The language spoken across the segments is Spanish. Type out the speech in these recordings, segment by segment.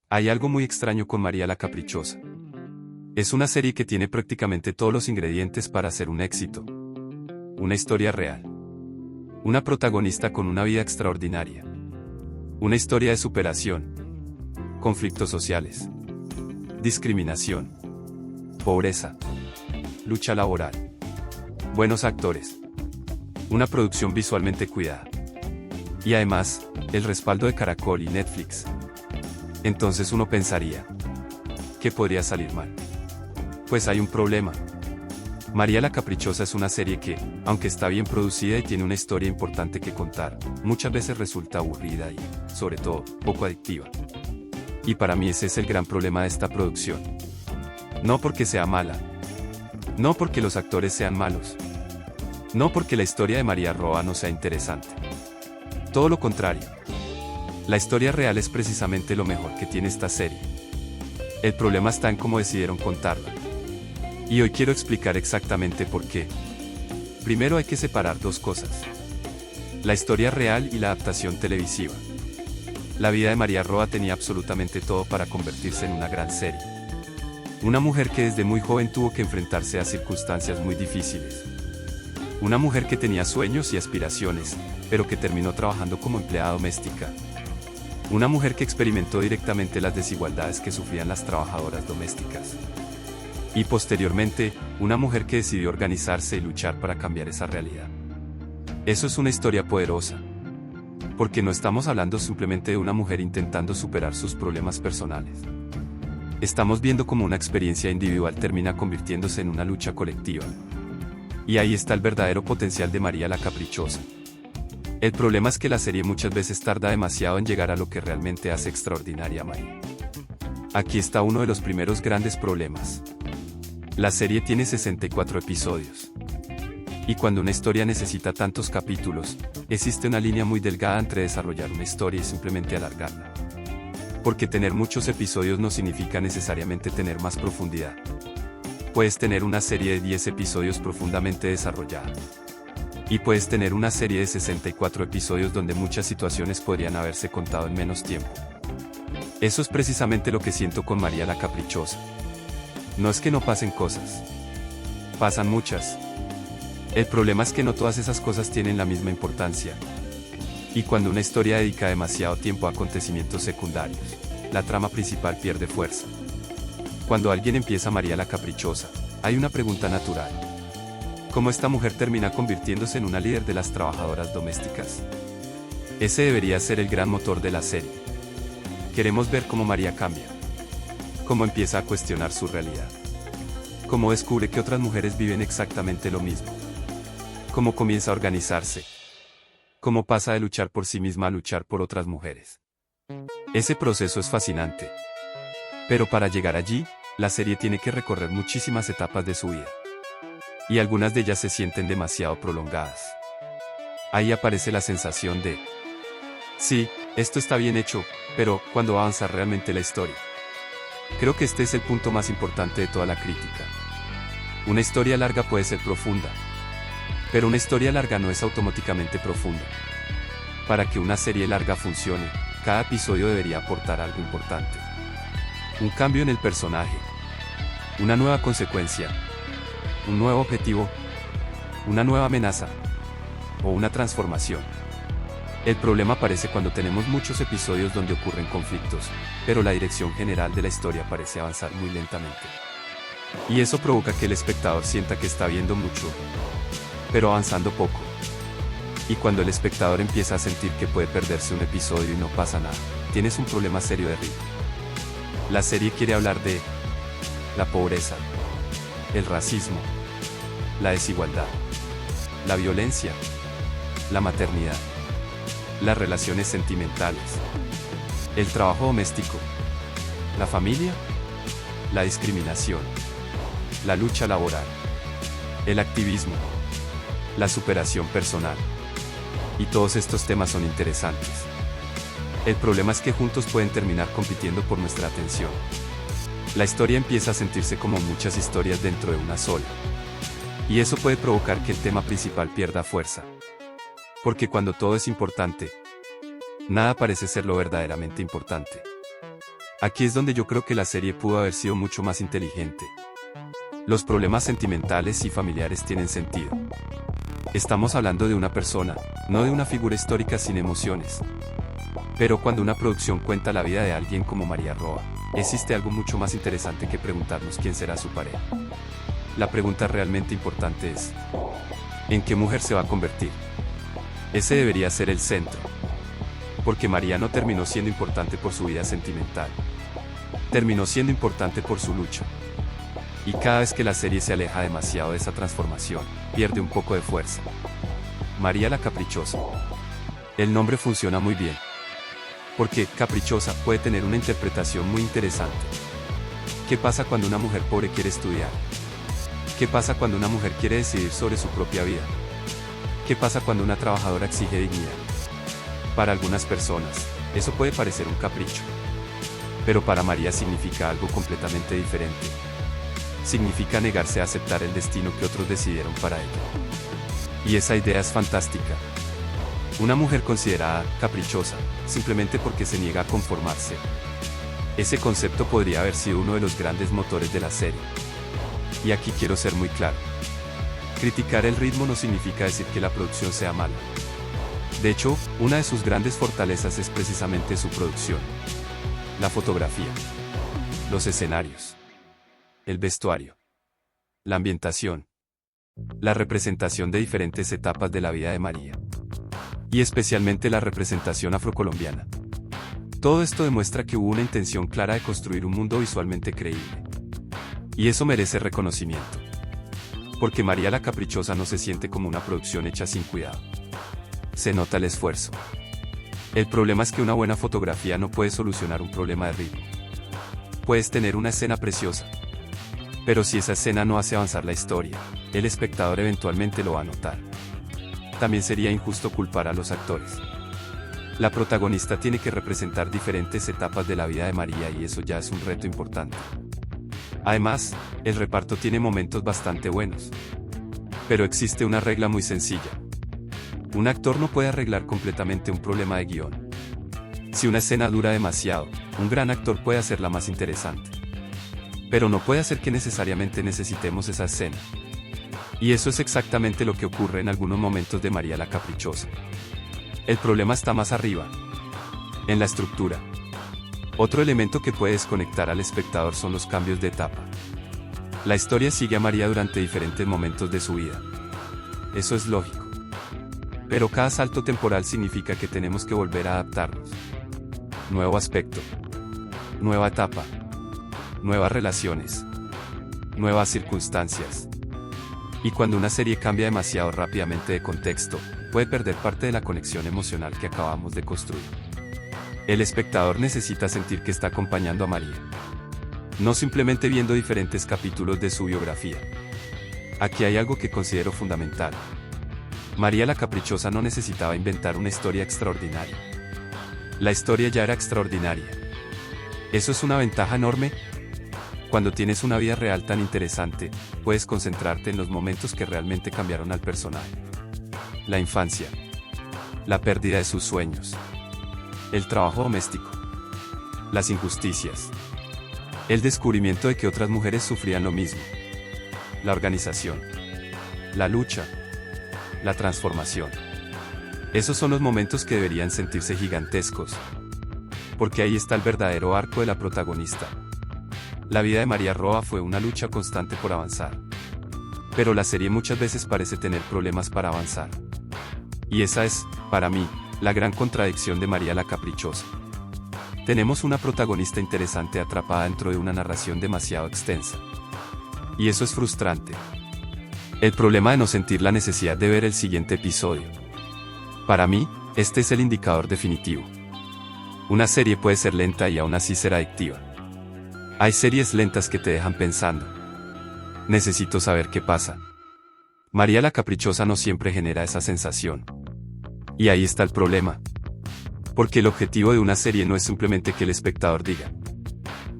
Hay algo muy extraño con María la Caprichosa. Es una serie que tiene prácticamente todos los ingredientes para ser un éxito. Una historia real. Una protagonista con una vida extraordinaria. Una historia de superación. Conflictos sociales. Discriminación. Pobreza. Lucha laboral. Buenos actores. Una producción visualmente cuidada. Y además, el respaldo de Caracol y Netflix. Entonces uno pensaría, ¿qué podría salir mal? Pues hay un problema. María la Caprichosa es una serie que, aunque está bien producida y tiene una historia importante que contar, muchas veces resulta aburrida y, sobre todo, poco adictiva. Y para mí ese es el gran problema de esta producción. No porque sea mala. No porque los actores sean malos. No porque la historia de María Roa no sea interesante. Todo lo contrario. La historia real es precisamente lo mejor que tiene esta serie. El problema está en cómo decidieron contarla. Y hoy quiero explicar exactamente por qué. Primero hay que separar dos cosas. La historia real y la adaptación televisiva. La vida de María Roa tenía absolutamente todo para convertirse en una gran serie. Una mujer que desde muy joven tuvo que enfrentarse a circunstancias muy difíciles. Una mujer que tenía sueños y aspiraciones, pero que terminó trabajando como empleada doméstica. Una mujer que experimentó directamente las desigualdades que sufrían las trabajadoras domésticas. Y posteriormente, una mujer que decidió organizarse y luchar para cambiar esa realidad. Eso es una historia poderosa. Porque no estamos hablando simplemente de una mujer intentando superar sus problemas personales. Estamos viendo cómo una experiencia individual termina convirtiéndose en una lucha colectiva. Y ahí está el verdadero potencial de María la Caprichosa. El problema es que la serie muchas veces tarda demasiado en llegar a lo que realmente hace extraordinaria a María. Aquí está uno de los primeros grandes problemas. La serie tiene 64 episodios. Y cuando una historia necesita tantos capítulos, existe una línea muy delgada entre desarrollar una historia y simplemente alargarla. Porque tener muchos episodios no significa necesariamente tener más profundidad. Puedes tener una serie de 10 episodios profundamente desarrollada. Y puedes tener una serie de 64 episodios donde muchas situaciones podrían haberse contado en menos tiempo. Eso es precisamente lo que siento con María la Caprichosa. No es que no pasen cosas. Pasan muchas. El problema es que no todas esas cosas tienen la misma importancia. Y cuando una historia dedica demasiado tiempo a acontecimientos secundarios, la trama principal pierde fuerza. Cuando alguien empieza María la Caprichosa, hay una pregunta natural. ¿Cómo esta mujer termina convirtiéndose en una líder de las trabajadoras domésticas? Ese debería ser el gran motor de la serie. Queremos ver cómo María cambia. Cómo empieza a cuestionar su realidad. Cómo descubre que otras mujeres viven exactamente lo mismo. Cómo comienza a organizarse. Cómo pasa de luchar por sí misma a luchar por otras mujeres. Ese proceso es fascinante. Pero para llegar allí, la serie tiene que recorrer muchísimas etapas de su vida. Y algunas de ellas se sienten demasiado prolongadas. Ahí aparece la sensación de, sí, esto está bien hecho, pero ¿cuándo va a avanzar realmente la historia? Creo que este es el punto más importante de toda la crítica. Una historia larga puede ser profunda. Pero una historia larga no es automáticamente profunda. Para que una serie larga funcione, cada episodio debería aportar algo importante. Un cambio en el personaje. Una nueva consecuencia. Un nuevo objetivo. Una nueva amenaza. O una transformación. El problema aparece cuando tenemos muchos episodios donde ocurren conflictos, pero la dirección general de la historia parece avanzar muy lentamente. Y eso provoca que el espectador sienta que está viendo mucho, pero avanzando poco. Y cuando el espectador empieza a sentir que puede perderse un episodio y no pasa nada, tienes un problema serio de ritmo. La serie quiere hablar de la pobreza, el racismo, la desigualdad, la violencia, la maternidad, las relaciones sentimentales, el trabajo doméstico, la familia, la discriminación, la lucha laboral, el activismo, la superación personal. Y todos estos temas son interesantes. El problema es que juntos pueden terminar compitiendo por nuestra atención. La historia empieza a sentirse como muchas historias dentro de una sola. Y eso puede provocar que el tema principal pierda fuerza. Porque cuando todo es importante, nada parece ser lo verdaderamente importante. Aquí es donde yo creo que la serie pudo haber sido mucho más inteligente. Los problemas sentimentales y familiares tienen sentido. Estamos hablando de una persona, no de una figura histórica sin emociones. Pero cuando una producción cuenta la vida de alguien como María Roa, existe algo mucho más interesante que preguntarnos quién será su pareja. La pregunta realmente importante es, ¿en qué mujer se va a convertir? Ese debería ser el centro. Porque María no terminó siendo importante por su vida sentimental. Terminó siendo importante por su lucha. Y cada vez que la serie se aleja demasiado de esa transformación, pierde un poco de fuerza. María la Caprichosa. El nombre funciona muy bien. Porque caprichosa puede tener una interpretación muy interesante. ¿Qué pasa cuando una mujer pobre quiere estudiar? ¿Qué pasa cuando una mujer quiere decidir sobre su propia vida? ¿Qué pasa cuando una trabajadora exige dignidad? Para algunas personas, eso puede parecer un capricho. Pero para María significa algo completamente diferente. Significa negarse a aceptar el destino que otros decidieron para ella. Y esa idea es fantástica. Una mujer considerada caprichosa, simplemente porque se niega a conformarse. Ese concepto podría haber sido uno de los grandes motores de la serie. Y aquí quiero ser muy claro. Criticar el ritmo no significa decir que la producción sea mala. De hecho, una de sus grandes fortalezas es precisamente su producción. La fotografía. Los escenarios. El vestuario. La ambientación. La representación de diferentes etapas de la vida de María. Y especialmente la representación afrocolombiana. Todo esto demuestra que hubo una intención clara de construir un mundo visualmente creíble. Y eso merece reconocimiento. Porque María la Caprichosa no se siente como una producción hecha sin cuidado. Se nota el esfuerzo. El problema es que una buena fotografía no puede solucionar un problema de ritmo. Puedes tener una escena preciosa. Pero si esa escena no hace avanzar la historia, el espectador eventualmente lo va a notar. También sería injusto culpar a los actores. La protagonista tiene que representar diferentes etapas de la vida de María y eso ya es un reto importante. Además, el reparto tiene momentos bastante buenos. Pero existe una regla muy sencilla. Un actor no puede arreglar completamente un problema de guión. Si una escena dura demasiado, un gran actor puede hacerla más interesante. Pero no puede hacer que necesariamente necesitemos esa escena. Y eso es exactamente lo que ocurre en algunos momentos de María la Caprichosa. El problema está más arriba. En la estructura. Otro elemento que puede desconectar al espectador son los cambios de etapa. La historia sigue a María durante diferentes momentos de su vida. Eso es lógico. Pero cada salto temporal significa que tenemos que volver a adaptarnos. Nuevo aspecto. Nueva etapa. Nuevas relaciones. Nuevas circunstancias. Y cuando una serie cambia demasiado rápidamente de contexto, puede perder parte de la conexión emocional que acabamos de construir. El espectador necesita sentir que está acompañando a María. No simplemente viendo diferentes capítulos de su biografía. Aquí hay algo que considero fundamental. María la Caprichosa no necesitaba inventar una historia extraordinaria. La historia ya era extraordinaria. Eso es una ventaja enorme. Cuando tienes una vida real tan interesante, puedes concentrarte en los momentos que realmente cambiaron al personaje. La infancia. La pérdida de sus sueños. El trabajo doméstico. Las injusticias. El descubrimiento de que otras mujeres sufrían lo mismo. La organización. La lucha. La transformación. Esos son los momentos que deberían sentirse gigantescos. Porque ahí está el verdadero arco de la protagonista. La vida de María Roa fue una lucha constante por avanzar. Pero la serie muchas veces parece tener problemas para avanzar. Y esa es, para mí, la gran contradicción de María la Caprichosa. Tenemos una protagonista interesante atrapada dentro de una narración demasiado extensa. Y eso es frustrante. El problema de no sentir la necesidad de ver el siguiente episodio. Para mí, este es el indicador definitivo. Una serie puede ser lenta y aún así ser adictiva. Hay series lentas que te dejan pensando. Necesito saber qué pasa. María la Caprichosa no siempre genera esa sensación. Y ahí está el problema. Porque el objetivo de una serie no es simplemente que el espectador diga: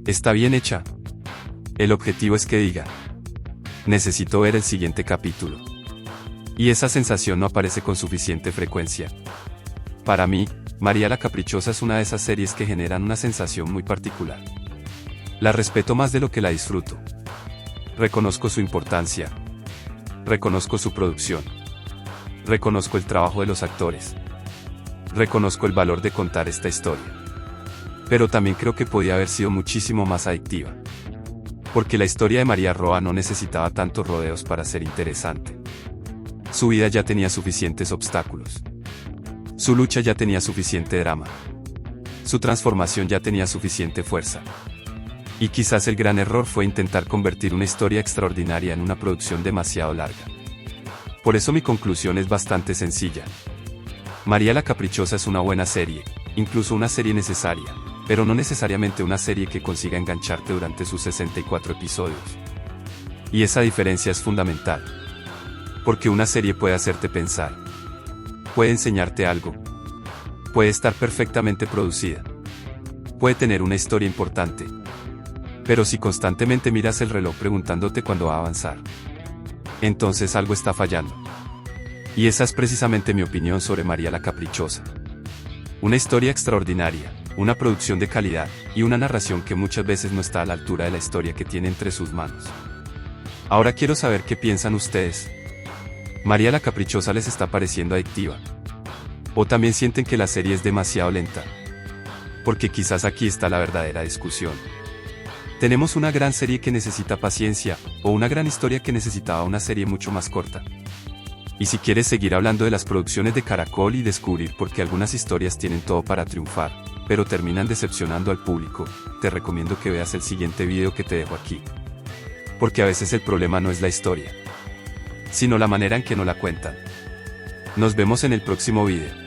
está bien hecha. El objetivo es que diga: necesito ver el siguiente capítulo. Y esa sensación no aparece con suficiente frecuencia. Para mí, María la Caprichosa es una de esas series que generan una sensación muy particular. La respeto más de lo que la disfruto. Reconozco su importancia. Reconozco su producción. Reconozco el trabajo de los actores. Reconozco el valor de contar esta historia. Pero también creo que podía haber sido muchísimo más adictiva. Porque la historia de María Roa no necesitaba tantos rodeos para ser interesante. Su vida ya tenía suficientes obstáculos. Su lucha ya tenía suficiente drama. Su transformación ya tenía suficiente fuerza. Y quizás el gran error fue intentar convertir una historia extraordinaria en una producción demasiado larga. Por eso mi conclusión es bastante sencilla. María la Caprichosa es una buena serie, incluso una serie necesaria, pero no necesariamente una serie que consiga engancharte durante sus 64 episodios. Y esa diferencia es fundamental. Porque una serie puede hacerte pensar. Puede enseñarte algo. Puede estar perfectamente producida. Puede tener una historia importante. Pero si constantemente miras el reloj preguntándote cuándo va a avanzar, entonces algo está fallando. Y esa es precisamente mi opinión sobre María la Caprichosa. Una historia extraordinaria, una producción de calidad, y una narración que muchas veces no está a la altura de la historia que tiene entre sus manos. Ahora quiero saber qué piensan ustedes. ¿María la Caprichosa les está pareciendo adictiva? ¿O también sienten que la serie es demasiado lenta? Porque quizás aquí está la verdadera discusión. ¿Tenemos una gran serie que necesita paciencia, o una gran historia que necesitaba una serie mucho más corta? Y si quieres seguir hablando de las producciones de Caracol y descubrir por qué algunas historias tienen todo para triunfar, pero terminan decepcionando al público, te recomiendo que veas el siguiente video que te dejo aquí. Porque a veces el problema no es la historia, sino la manera en que nos la cuentan. Nos vemos en el próximo video.